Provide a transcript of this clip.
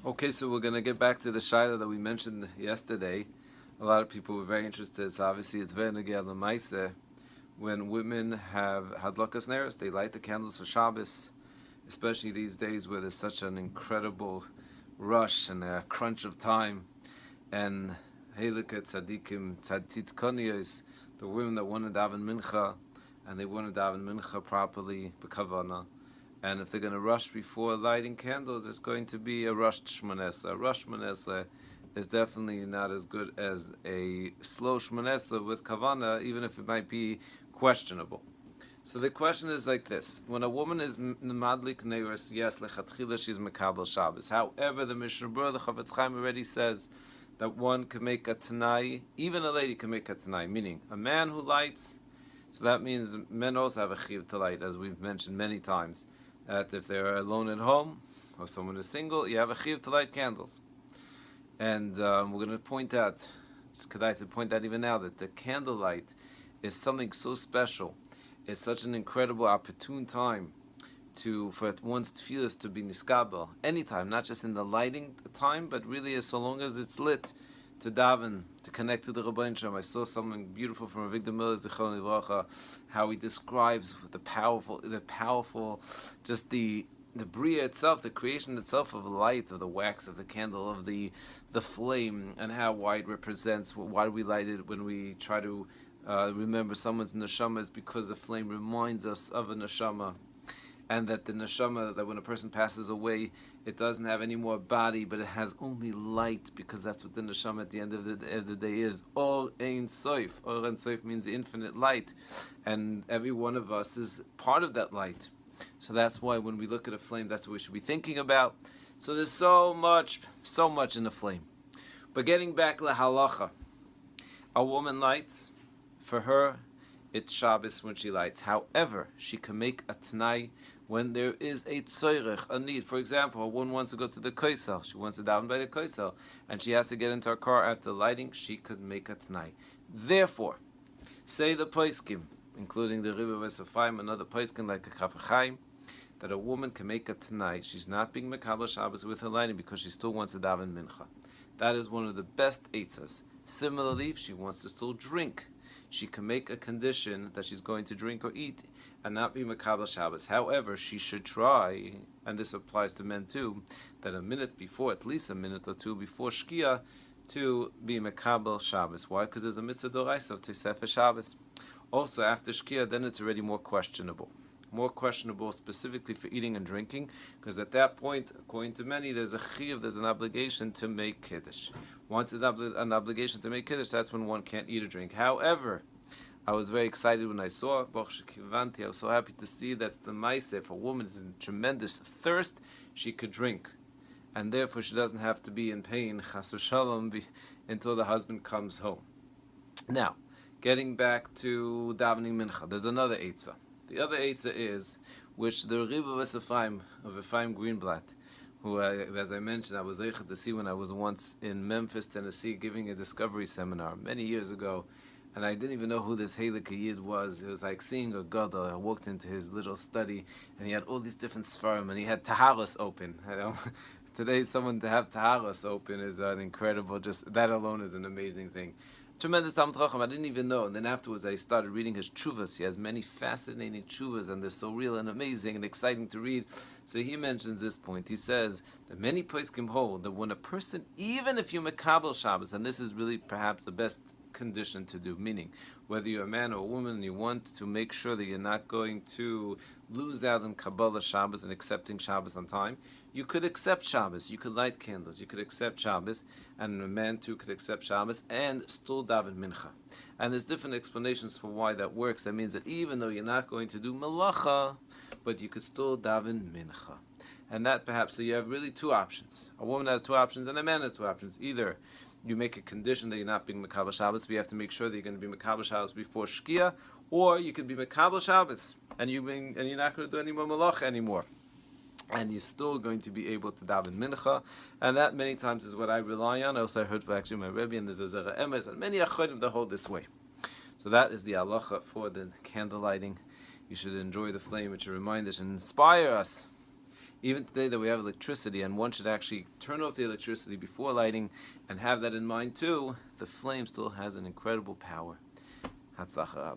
Okay, so we're going to get back to the Shayla that we mentioned yesterday. A lot of people were very interested. So obviously it's very negel l'maaseh. When women have hadlakas neros, they light the candles for Shabbos, especially these days where there's such an incredible rush and a crunch of time. And Helika tzadikim tzadit konyos, the women that want to daven mincha, and they want to daven mincha properly, b'kavana. And if they're going to rush before lighting candles, it's going to be a rushed shmonesa. A rushed shmonesa is definitely not as good as a slow shmonesa with kavana, even if it might be questionable. So the question is like this: when a woman is madlik neiros, yes, lechatchila she's mekabel Shabbos. However, the Mishnah Berurah, the Chavetz Chaim already says that one can make a tanai, even a lady can make a tanai, meaning a man who lights. So that means men also have a chiv to light, as we've mentioned many times. That if they're alone at home or someone is single, you have a chiv to light candles. And we're going to point out, it's kedai to point out even now, that the candlelight is something so special. It's such an incredible, opportune time for one's tefillas to be niskabel. Anytime, not just in the lighting time, but really so long as it's lit, to daven, to connect to the Rabbi Shalom. I saw something beautiful from Rabbi Daniel, Zichron Livracha, how he describes the powerful, just the bria itself, the creation itself of light, of the wax, of the candle, of the flame, and how why it represents, why do we light it when we try to remember someone's neshama, is because the flame reminds us of a neshama. And that the neshama, that when a person passes away, it doesn't have any more body, but it has only light, because that's what the neshama at the end of the day is. Or Ein Sof. Or Ein Sof means infinite light. And every one of us is part of that light. So that's why when we look at a flame, that's what we should be thinking about. So there's so much in the flame. But getting back to halacha, a woman lights, for her, it's Shabbos when she lights. However, she can make a t'nai when there is a tzoyrech, a need. For example, a woman wants to go to the koisel. She wants to daven by the koisel, and she has to get into her car after lighting. She could make a t'nai. Therefore, say the poskim, including the Rebbe Vesafayim, another poskim like a Chafar Chaim, that a woman can make a t'nai. She's not being mekabel Shabbos with her lighting because she still wants to daven mincha. That is one of the best eitzas. Similarly, if she wants to still drink, she can make a condition that she's going to drink or eat and not be mekabel Shabbos. However, she should try, and this applies to men too, that a minute before, at least a minute or two before Shkia, to be mekabel Shabbos. Why? Because there's a mitzvah d'oraisa of Tosefes Shabbos. Also, after Shkia, then it's already more questionable. More questionable specifically for eating and drinking, because at that point, according to many, there's a chiyuv, there's an obligation to make kiddush. Once there's an obligation to make kiddush, that's when one can't eat or drink. However, I was very excited when I saw I was so happy to see that the maaseh, if a woman is in tremendous thirst, she could drink, and therefore she doesn't have to be in pain, chas v'shalom, until the husband comes home. Now, getting back to davening mincha, there's another eitzah. The other eitzah is, which the Rebbe Vesafayim of Ephraim Greenblatt, who, as I mentioned, I was able to see when I was once in Memphis, Tennessee, giving a discovery seminar many years ago, and I didn't even know who this Halakha Yid was. It was like seeing a gadol. I walked into his little study, and he had all these different svarim, and he had taharos open. Today, someone to have taharos open is an incredible, just that alone is an amazing thing. Tremendous Talmud Chacham, I didn't even know. And then afterwards I started reading his tshuvas. He has many fascinating tshuvas, and they're so real and amazing and exciting to read. So he mentions this point. He says that many poskim hold that when a person, even if you're mekabel Shabbos, and this is really perhaps the best condition to do, meaning whether you're a man or a woman, you want to make sure that you're not going to lose out on Kabbalah Shabbos and accepting Shabbos on time. You could accept Shabbos, you could light candles, you could accept Shabbos, and a man too could accept Shabbos and still daven mincha. And there's different explanations for why that works. That means that even though you're not going to do malacha, but you could still daven mincha. And that perhaps, so you have really two options. A woman has two options and a man has two options. Either you make a condition that you're not being mekabel Shabbos, but you have to make sure that you're going to be mekabel Shabbos before Shkia, or you could be mekabel Shabbos and you're not going to do any more malacha anymore, and you're still going to be able to daven mincha. And that many times is what I rely on. Also, I heard actually my Rebbe, and there's a Zera Emes, and many achodim that hold this way. So that is the halacha for the candle lighting. You should enjoy the flame. It should remind us and inspire us even today that we have electricity, and one should actually turn off the electricity before lighting, and have that in mind too, the flame still has an incredible power. Hatzlacha.